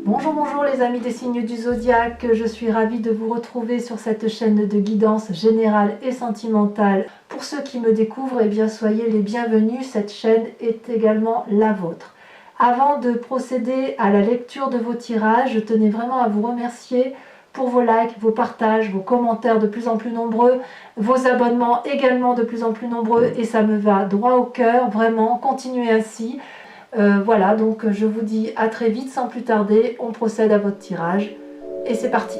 Bonjour, bonjour les amis des signes du zodiaque, je suis ravie de vous retrouver sur cette chaîne de guidance générale et sentimentale. Pour ceux qui me découvrent, eh bien soyez les bienvenus, cette chaîne est également la vôtre. Avant de procéder à la lecture de vos tirages, je tenais vraiment à vous remercier pour vos likes, vos partages, vos commentaires de plus en plus nombreux, vos abonnements également de plus en plus nombreux et ça me va droit au cœur, vraiment, continuez ainsi. Voilà, donc je vous dis à très vite sans plus tarder, on procède à votre tirage et c'est parti.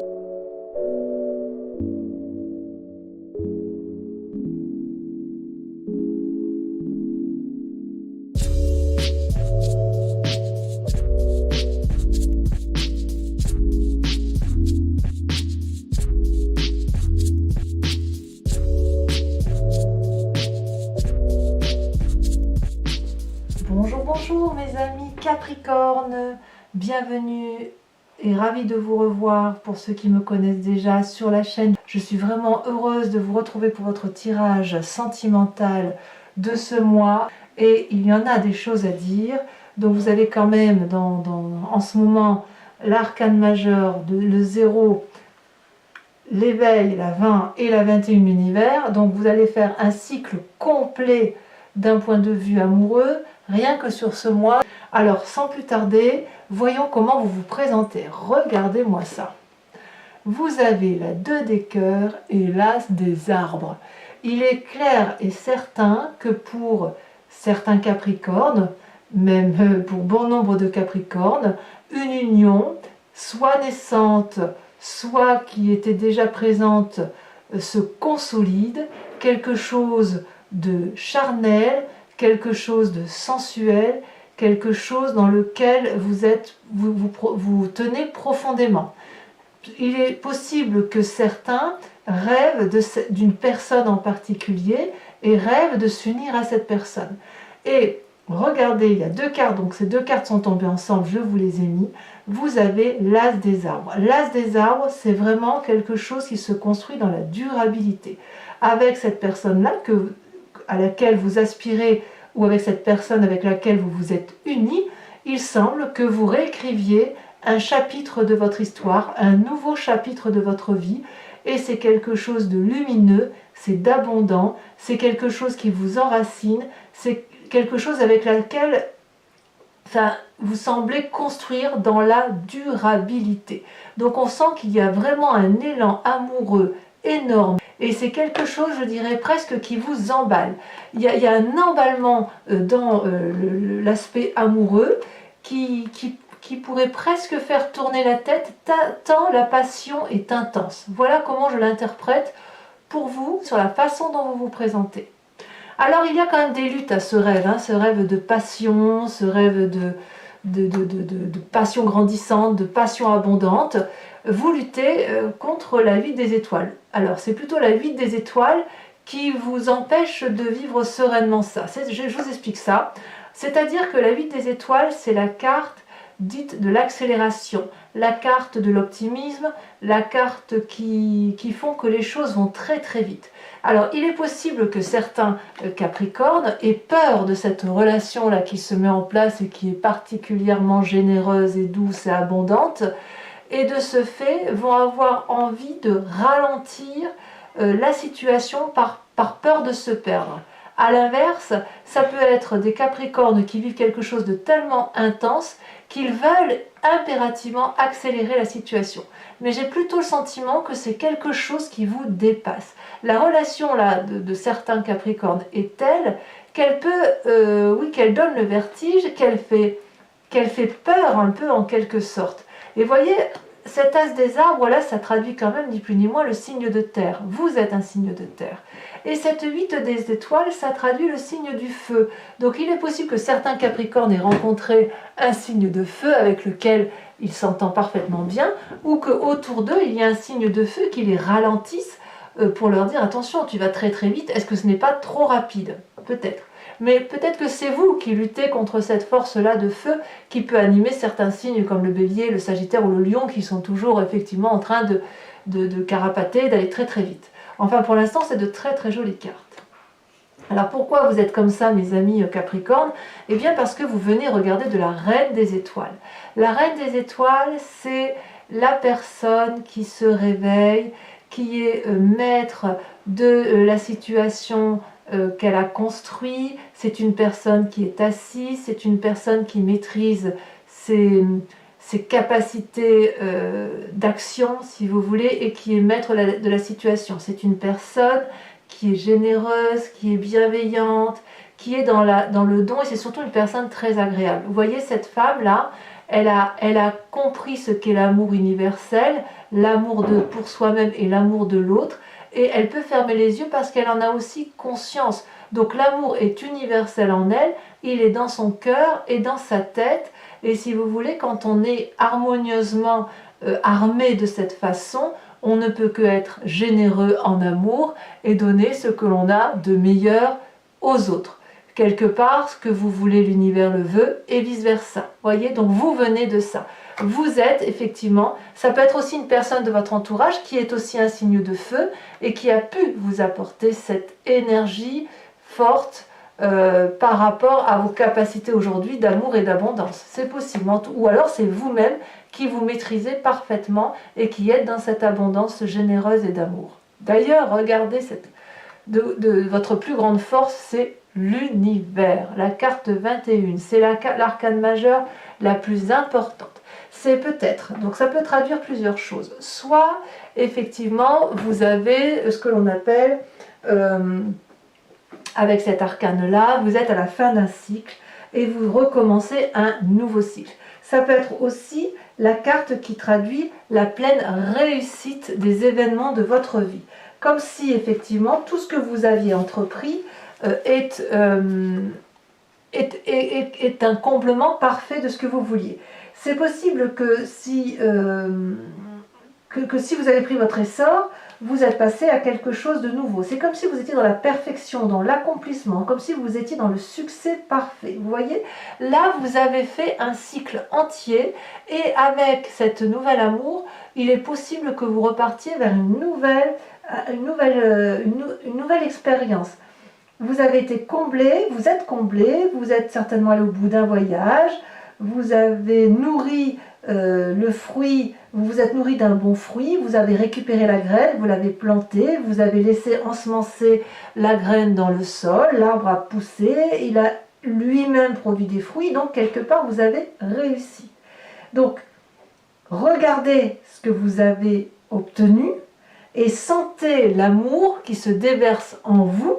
Bonjour, bonjour mes amis Capricorne, bienvenue et ravie de vous revoir pour ceux qui me connaissent déjà sur la chaîne. Je suis vraiment heureuse de vous retrouver pour votre tirage sentimental de ce mois et il y en a des choses à dire. Donc vous avez quand même en ce moment l'arcane majeur, le 0, l'éveil, la 20 et la 21 univers. Donc vous allez faire un cycle complet d'un point de vue amoureux, rien que sur ce mois. Alors sans plus tarder, voyons comment vous vous présentez. Regardez-moi ça. Vous avez la 2 des cœurs et l'as des arbres. Il est clair et certain que pour certains Capricornes, même pour bon nombre de Capricornes, une union, soit naissante, soit qui était déjà présente, se consolide, quelque chose de charnel, quelque chose de sensuel, quelque chose dans lequel vous tenez profondément. Il est possible que certains rêvent d'une personne en particulier et rêvent de s'unir à cette personne. Et regardez, il y a 2 cartes, donc ces 2 cartes sont tombées ensemble, je vous les ai mis. Vous avez l'as des arbres. L'as des arbres, c'est vraiment quelque chose qui se construit dans la durabilité. Avec cette personne-là à laquelle vous aspirez ou avec cette personne avec laquelle vous vous êtes unis, il semble que vous réécriviez un chapitre de votre histoire, un nouveau chapitre de votre vie, et c'est quelque chose de lumineux, c'est d'abondant, c'est quelque chose qui vous enracine, c'est quelque chose avec laquelle vous semblez construire dans la durabilité. Donc on sent qu'il y a vraiment un élan amoureux énorme et c'est quelque chose, je dirais presque, qui vous emballe. Il y a un emballement dans l'aspect amoureux qui pourrait presque faire tourner la tête tant la passion est intense. Voilà comment je l'interprète pour vous sur la façon dont vous vous présentez. Alors il y a quand même des luttes à ce rêve de passion, ce rêve de passion grandissante, de passion abondante. Vous luttez contre la fuite des étoiles. Alors c'est plutôt la fuite des étoiles qui vous empêche de vivre sereinement ça. Je vous explique ça. C'est-à-dire que la fuite des étoiles, c'est la carte dite de l'accélération, la carte de l'optimisme, la carte qui font que les choses vont très très vite. Alors il est possible que certains Capricornes aient peur de cette relation-là qui se met en place et qui est particulièrement généreuse et douce et abondante, et de ce fait vont avoir envie de ralentir la situation par peur de se perdre. A l'inverse, ça peut être des Capricornes qui vivent quelque chose de tellement intense qu'ils veulent impérativement accélérer la situation. Mais j'ai plutôt le sentiment que c'est quelque chose qui vous dépasse. La relation là de certains Capricornes est telle qu'elle peut, qu'elle donne le vertige, qu'elle fait peur un peu en quelque sorte. Et voyez, cet as des arbres là, ça traduit quand même ni plus ni moins le signe de terre. Vous êtes un signe de terre. Et cette 8 des étoiles, ça traduit le signe du feu. Donc il est possible que certains Capricornes aient rencontré un signe de feu avec lequel ils s'entendent parfaitement bien, ou qu'autour d'eux, il y a un signe de feu qui les ralentisse pour leur dire attention, tu vas très très vite, est-ce que ce n'est pas trop rapide? Peut-être. Mais peut-être que c'est vous qui luttez contre cette force-là de feu qui peut animer certains signes comme le bélier, le sagittaire ou le lion qui sont toujours effectivement en train de carapater, d'aller très très vite. Enfin pour l'instant c'est de très très jolies cartes. Alors pourquoi vous êtes comme ça, mes amis Capricorne? Eh bien parce que vous venez regarder de la Reine des Étoiles. La Reine des Étoiles, c'est la personne qui se réveille, qui est maître de la situation qu'elle a construite. C'est une personne qui est assise, c'est une personne qui maîtrise ses capacités d'action, si vous voulez, et qui est maître de la situation. C'est une personne qui est généreuse, qui est bienveillante, qui est dans le don, et c'est surtout une personne très agréable. Vous voyez, cette femme-là, elle a compris ce qu'est l'amour universel, l'amour pour soi-même et l'amour de l'autre, et elle peut fermer les yeux parce qu'elle en a aussi conscience. Donc l'amour est universel en elle, il est dans son cœur et dans sa tête, et si vous voulez, quand on est harmonieusement armé de cette façon, on ne peut que être généreux en amour et donner ce que l'on a de meilleur aux autres. Quelque part, ce que vous voulez, l'univers le veut, et vice-versa. Voyez, donc vous venez de ça. Vous êtes effectivement, ça peut être aussi une personne de votre entourage qui est aussi un signe de feu et qui a pu vous apporter cette énergie forte par rapport à vos capacités aujourd'hui d'amour et d'abondance. C'est possible, ou alors c'est vous-même qui vous maîtrisez parfaitement et qui êtes dans cette abondance généreuse et d'amour. D'ailleurs, regardez, votre plus grande force, c'est l'univers, la carte 21, c'est l'arcane majeure la plus importante. C'est peut-être, donc ça peut traduire plusieurs choses. Soit, effectivement, vous avez ce que l'on appelle, avec cet arcane-là, vous êtes à la fin d'un cycle et vous recommencez un nouveau cycle. Ça peut être aussi la carte qui traduit la pleine réussite des événements de votre vie. Comme si, effectivement, tout ce que vous aviez entrepris est un comblement parfait de ce que vous vouliez. C'est possible que si vous avez pris votre essor, vous êtes passé à quelque chose de nouveau. C'est comme si vous étiez dans la perfection, dans l'accomplissement, comme si vous étiez dans le succès parfait. Vous voyez, là, vous avez fait un cycle entier et avec cette nouvelle amour, il est possible que vous repartiez vers une nouvelle expérience. Vous avez été comblé, vous êtes certainement allé au bout d'un voyage, vous avez nourri le fruit, vous vous êtes nourri d'un bon fruit, vous avez récupéré la graine, vous l'avez plantée, vous avez laissé ensemencer la graine dans le sol, l'arbre a poussé, il a lui-même produit des fruits, donc quelque part vous avez réussi. Donc, regardez ce que vous avez obtenu et sentez l'amour qui se déverse en vous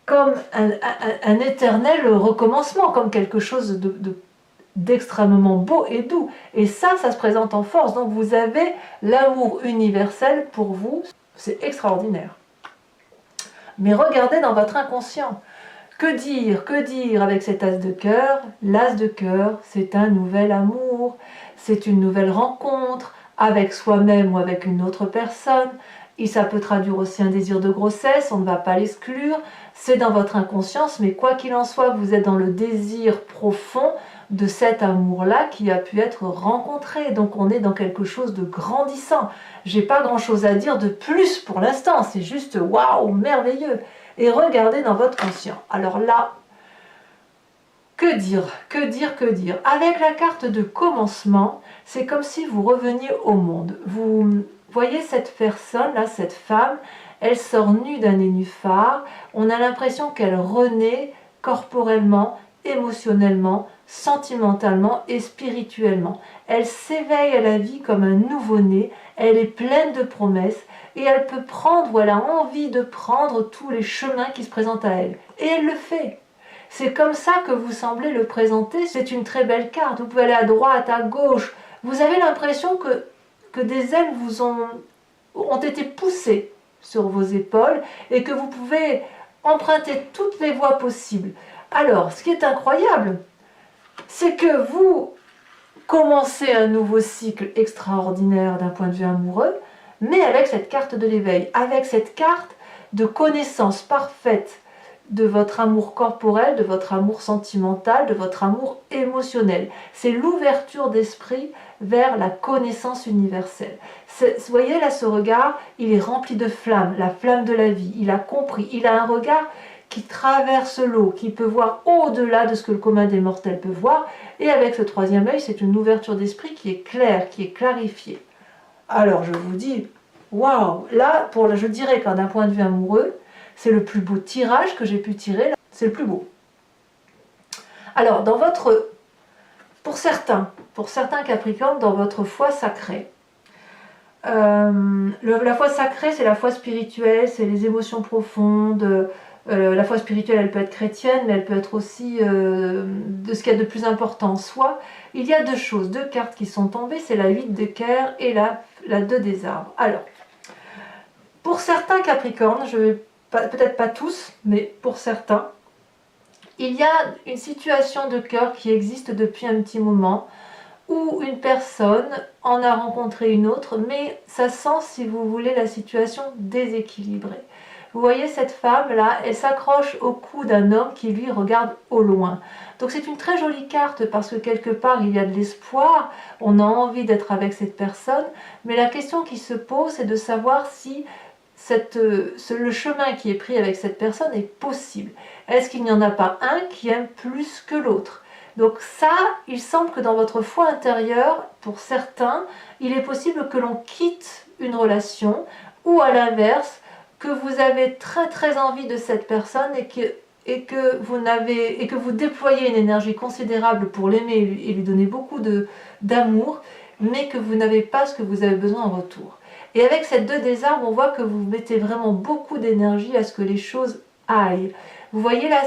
comme un éternel recommencement, comme quelque chose d'extrêmement beau et doux. Et ça se présente en force. Donc vous avez l'amour universel pour vous. C'est extraordinaire. Mais regardez dans votre inconscient. Que dire avec cet as de cœur? L'as de cœur, c'est un nouvel amour. C'est une nouvelle rencontre avec soi-même ou avec une autre personne. Et ça peut traduire aussi un désir de grossesse, on ne va pas l'exclure. C'est dans votre inconscience, mais quoi qu'il en soit, vous êtes dans le désir profond de cet amour-là qui a pu être rencontré. Donc on est dans quelque chose de grandissant. J'ai pas grand-chose à dire de plus pour l'instant, c'est juste waouh, merveilleux. Et regardez dans votre conscient. Alors là, que dire? Avec la carte de commencement, c'est comme si vous reveniez au monde. Vous voyez cette personne-là, cette femme, elle sort nue d'un nénuphar. On a l'impression qu'elle renaît corporellement, émotionnellement, sentimentalement et spirituellement. Elle s'éveille à la vie comme un nouveau-né, elle est pleine de promesses et elle peut prendre ou elle a envie de prendre tous les chemins qui se présentent à elle. Et elle le fait. C'est comme ça que vous semblez le présenter, c'est une très belle carte. Vous pouvez aller à droite, à gauche. Vous avez l'impression que des ailes vous ont été poussées sur vos épaules et que vous pouvez emprunter toutes les voies possibles. Alors, ce qui est incroyable, c'est que vous commencez un nouveau cycle extraordinaire d'un point de vue amoureux, mais avec cette carte de l'éveil, avec cette carte de connaissance parfaite de votre amour corporel, de votre amour sentimental, de votre amour émotionnel. C'est l'ouverture d'esprit vers la connaissance universelle. Vous voyez là ce regard, il est rempli de flamme, la flamme de la vie. Il a compris, il a un regard qui traverse l'eau, qui peut voir au-delà de ce que le commun des mortels peut voir. Et avec ce troisième œil, c'est une ouverture d'esprit qui est claire, qui est clarifiée. Alors je vous dis, waouh, là, je dirais qu'un d'un point de vue amoureux, c'est le plus beau tirage que j'ai pu tirer, c'est le plus beau. Alors, pour certains Capricornes, dans votre foi sacrée, la foi sacrée, c'est la foi spirituelle, c'est les émotions profondes. La foi spirituelle, elle peut être chrétienne, mais elle peut être aussi de ce qu'il y a de plus important en soi. Il y a deux choses, deux cartes qui sont tombées, c'est la 8 de cœur et la 2 des arbres. Alors, pour certains Capricornes, peut-être pas tous, mais pour certains, il y a une situation de cœur qui existe depuis un petit moment, où une personne en a rencontré une autre, mais ça sent, si vous voulez, la situation déséquilibrée. Vous voyez cette femme-là, elle s'accroche au cou d'un homme qui lui regarde au loin. Donc c'est une très jolie carte parce que quelque part il y a de l'espoir, on a envie d'être avec cette personne, mais la question qui se pose c'est de savoir si le chemin qui est pris avec cette personne est possible. Est-ce qu'il n'y en a pas un qui aime plus que l'autre ? Donc ça, il semble que dans votre foi intérieure, pour certains, il est possible que l'on quitte une relation ou à l'inverse, que vous avez très très envie de cette personne et que vous déployez une énergie considérable pour l'aimer et lui donner beaucoup d'amour, mais que vous n'avez pas ce que vous avez besoin en retour. Et avec cette 2 des arbres, on voit que vous mettez vraiment beaucoup d'énergie à ce que les choses aillent. Vous voyez là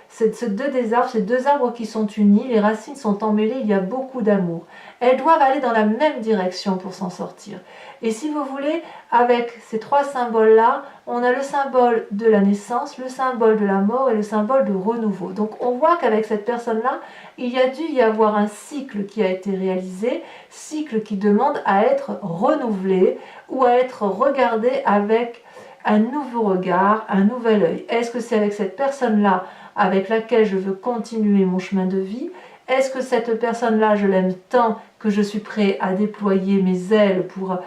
ce 2 des arbres, ces deux arbres qui sont unis, les racines sont emmêlées, il y a beaucoup d'amour. Elles doivent aller dans la même direction pour s'en sortir. Et si vous voulez, avec ces 3 symboles-là, on a le symbole de la naissance, le symbole de la mort et le symbole de renouveau. Donc on voit qu'avec cette personne-là, il y a dû y avoir un cycle qui a été réalisé, cycle qui demande à être renouvelé ou à être regardé avec un nouveau regard, un nouvel œil. Est-ce que c'est avec cette personne-là avec laquelle je veux continuer mon chemin de vie? Est-ce que cette personne-là, je l'aime tant que je suis prêt à déployer mes ailes pour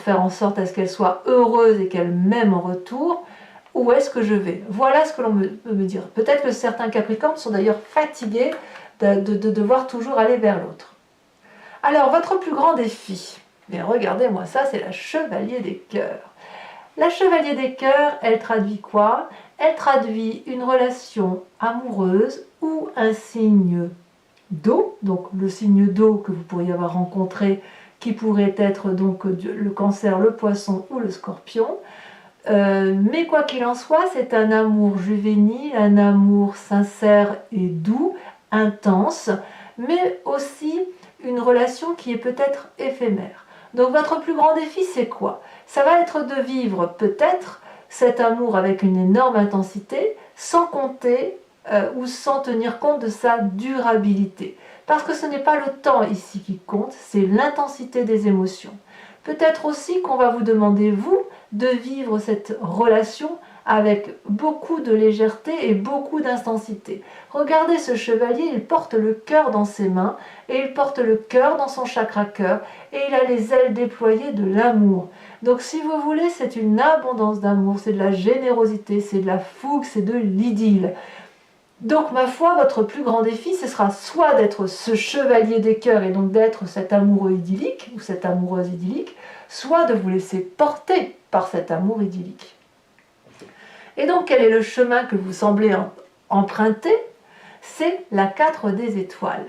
faire en sorte à ce qu'elle soit heureuse et qu'elle m'aime en retour? Où est-ce que je vais? Voilà ce que l'on peut me dire. Peut-être que certains Capricornes sont d'ailleurs fatigués de devoir toujours aller vers l'autre. Alors, votre plus grand défi, mais regardez-moi ça, c'est la chevalier des cœurs. La chevalier des cœurs, elle traduit quoi? Elle traduit une relation amoureuse ou un signe d'eau, donc le signe d'eau que vous pourriez avoir rencontré, qui pourrait être donc le cancer, le poisson ou le scorpion. Mais quoi qu'il en soit, c'est un amour juvénile, un amour sincère et doux, intense, mais aussi une relation qui est peut-être éphémère. Donc votre plus grand défi, c'est quoi? Ça va être de vivre peut-être cet amour avec une énorme intensité, sans compter ou sans tenir compte de sa durabilité. Parce que ce n'est pas le temps ici qui compte, c'est l'intensité des émotions. Peut-être aussi qu'on va vous demander, vous, de vivre cette relation avec beaucoup de légèreté et beaucoup d'intensité. Regardez ce chevalier, il porte le cœur dans ses mains et il porte le cœur dans son chakra cœur et il a les ailes déployées de l'amour. Donc si vous voulez, c'est une abondance d'amour, c'est de la générosité, c'est de la fougue, c'est de l'idylle. Donc ma foi, votre plus grand défi, ce sera soit d'être ce chevalier des cœurs et donc d'être cet amoureux idyllique ou cette amoureuse idyllique, soit de vous laisser porter par cet amour idyllique. Et donc quel est le chemin que vous semblez emprunter? C'est la 4 des étoiles.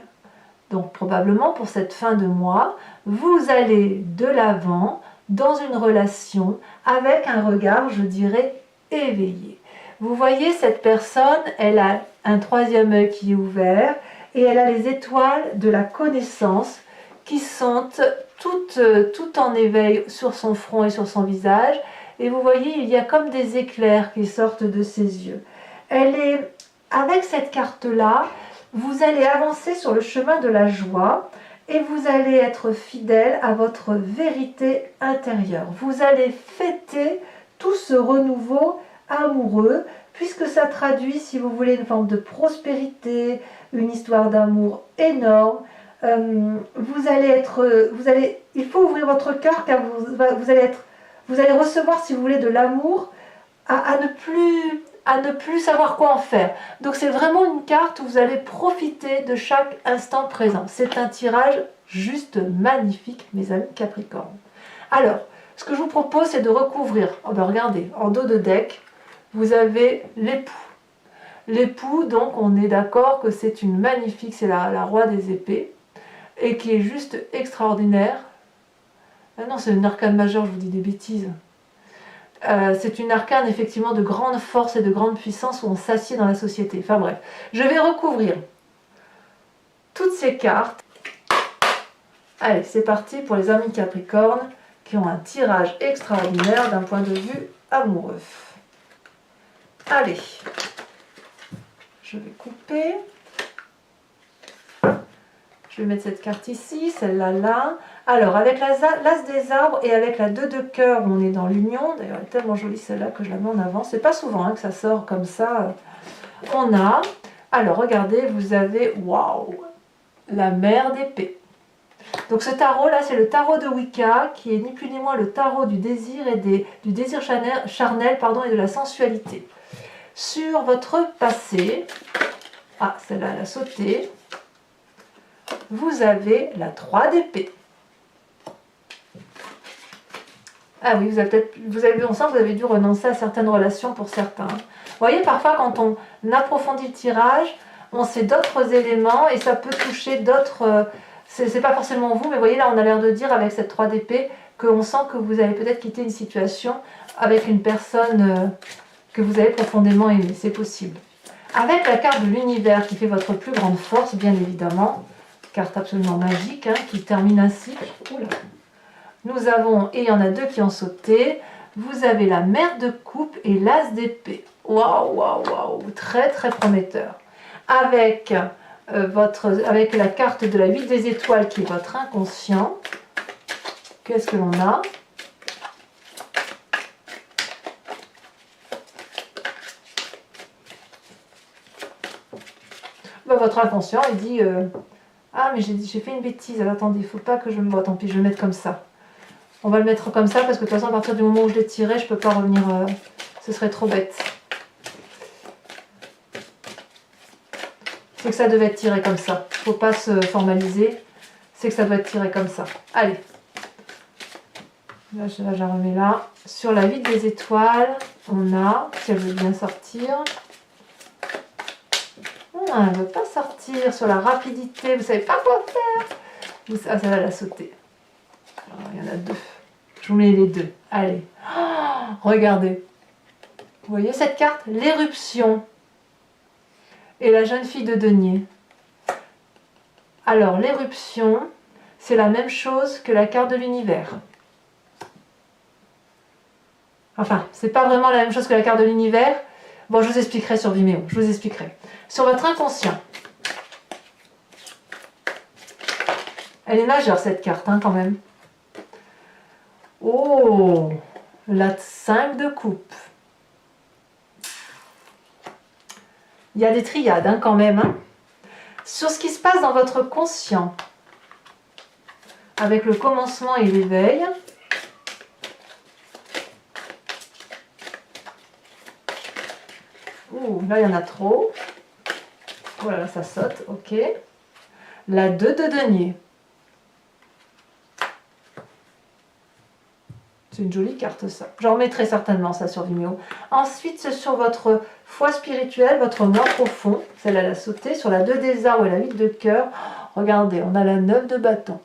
Donc probablement pour cette fin de mois, vous allez de l'avant dans une relation avec un regard, je dirais, éveillé. Vous voyez, cette personne, elle a un troisième œil qui est ouvert et elle a les étoiles de la connaissance qui sont toutes en éveil sur son front et sur son visage. Et vous voyez, il y a comme des éclairs qui sortent de ses yeux. Avec cette carte-là, vous allez avancer sur le chemin de la joie et vous allez être fidèle à votre vérité intérieure. Vous allez fêter tout ce renouveau amoureux, puisque ça traduit, si vous voulez, une forme de prospérité, une histoire d'amour énorme. Il faut ouvrir votre cœur car vous allez recevoir, si vous voulez, de l'amour à ne plus à ne plus savoir quoi en faire. Donc c'est vraiment une carte où vous allez profiter de chaque instant présent. C'est un tirage juste magnifique, mes amis Capricorne. Alors, ce que je vous propose, c'est de recouvrir, oh ben regardez, en dos de deck, vous avez l'époux. L'époux, donc on est d'accord que c'est une magnifique, c'est la roi des épées, et qui est juste extraordinaire. Ah non, c'est une arcane majeure, je vous dis des bêtises. C'est une arcane effectivement de grande force et de grande puissance où on s'assied dans la société. Enfin bref, je vais recouvrir toutes ces cartes. Allez, c'est parti pour les amis Capricorne qui ont un tirage extraordinaire d'un point de vue amoureux. Allez, je vais couper. Je vais mettre cette carte ici, celle-là là. Alors, avec l'as des arbres et avec la 2 de cœur, on est dans l'union. D'ailleurs, elle est tellement jolie celle-là que je la mets en avant. C'est pas souvent que ça sort comme ça. On a, alors regardez, vous avez, waouh, la mère d'épée. Donc ce tarot-là, c'est le tarot de Wicca, qui est ni plus ni moins le tarot du désir et du désir charnel, pardon, et de la sensualité. Sur votre passé, ah, celle-là, elle a sauté. Vous avez la 3 d'épée. Ah oui, on sent que vous avez dû renoncer à certaines relations pour certains. Vous voyez, parfois quand on approfondit le tirage, on sait d'autres éléments et ça peut toucher d'autres... c'est pas forcément vous, mais vous voyez là, on a l'air de dire avec cette 3 d'épée qu'on sent que vous allez peut-être quitter une situation avec une personne que vous avez profondément aimée. C'est possible. Avec la carte de l'univers qui fait votre plus grande force, bien évidemment, carte absolument magique, hein, qui termine ainsi. Oula. Nous avons, et il y en a 2 qui ont sauté, vous avez la mère de coupe et l'as d'épée. Waouh, waouh, waouh, très très prometteur. Avec, avec la carte de la 8 des étoiles qui est votre inconscient, qu'est-ce que l'on a? Ben, votre inconscient, il dit ah, mais j'ai fait une bêtise, alors attendez, il ne faut pas que je me... Bon, tant pis, je vais le mettre comme ça. On va le mettre comme ça, parce que de toute façon, à partir du moment où je l'ai tiré, je ne peux pas revenir... ce serait trop bête. C'est que ça devait être tiré comme ça. Il ne faut pas se formaliser. C'est que ça doit être tiré comme ça. Allez. Là, je la remets là. Sur la 8 des étoiles, on a, si elle veut bien sortir... elle ne veut pas sortir. Sur la rapidité, vous ne savez pas quoi faire. Ah, ça va la sauter. Alors, il y en a 2. Je vous mets les 2. Allez. Oh, regardez. Vous voyez cette carte? L'éruption. Et la jeune fille de denier. Alors, l'éruption, c'est la même chose que la carte de l'univers. Enfin, c'est pas vraiment la même chose que la carte de l'univers. Bon, je vous expliquerai sur Vimeo. Je vous expliquerai. Sur votre inconscient. Elle est majeure, cette carte, hein, quand même. Oh, la 5 de coupe. Il y a des triades, hein, quand même. Hein. Sur ce qui se passe dans votre conscient, avec le commencement et l'éveil. Ouh, là, il y en a trop. Oh là là, ça saute, ok. La 2 de denier. C'est une jolie carte, ça. J'en remettrai certainement ça sur Vimeo. Ensuite, c'est sur votre foi spirituelle, votre moi profond. Celle-là, elle a sauté. Sur la 2 des arbres et la 8 de cœur. Regardez, on a la 9 de bâton.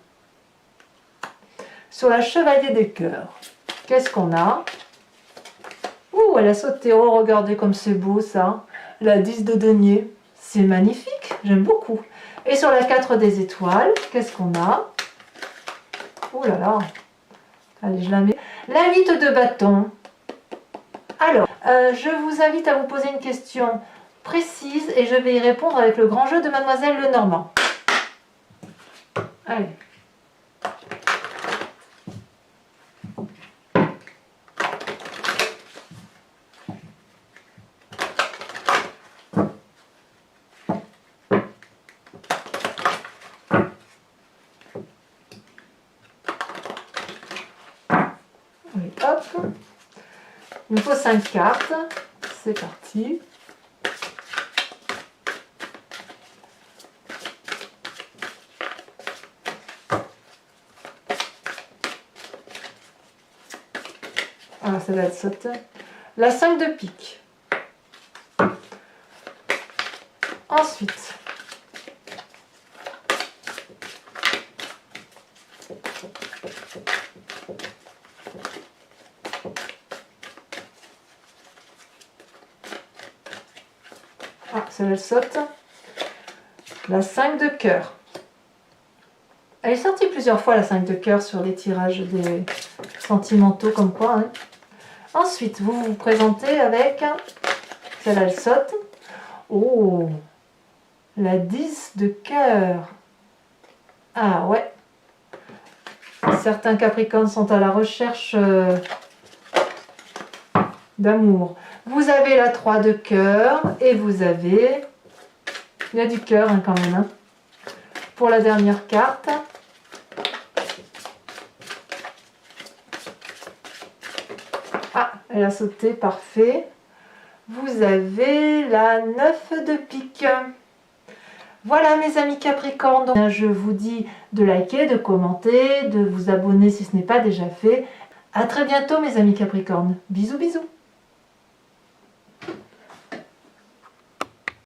Sur la chevalier des cœurs, qu'est-ce qu'on a? Ouh, elle a sauté. Oh, regardez comme c'est beau, ça. La 10 de denier. C'est magnifique. J'aime beaucoup. Et sur la 4 des étoiles, qu'est-ce qu'on a? Ouh là là. Allez, je la mets. La 8 de bâton. Alors, je vous invite à vous poser une question précise et je vais y répondre avec le grand jeu de Mademoiselle Lenormand. Allez. Hop. Il me faut 5 cartes. c'est parti. Ah, celle-là, elle saute. La 5 de pique. Ensuite, ah, celle-là, elle saute. La 5 de cœur. Elle est sortie plusieurs fois, la 5 de cœur, sur les tirages des sentimentaux, comme quoi. Hein. Ensuite, vous vous présentez avec... Celle-là, elle saute. Oh, la 10 de cœur. Ah ouais. Certains Capricornes sont à la recherche d'amour. Vous avez la 3 de cœur et vous avez... Il y a du cœur hein, quand même. Hein. Pour la dernière carte. Ah, elle a sauté, parfait. Vous avez la 9 de pique. Voilà mes amis Capricorne, je vous dis de liker, de commenter, de vous abonner si ce n'est pas déjà fait. A très bientôt mes amis Capricorne. Bisous bisous.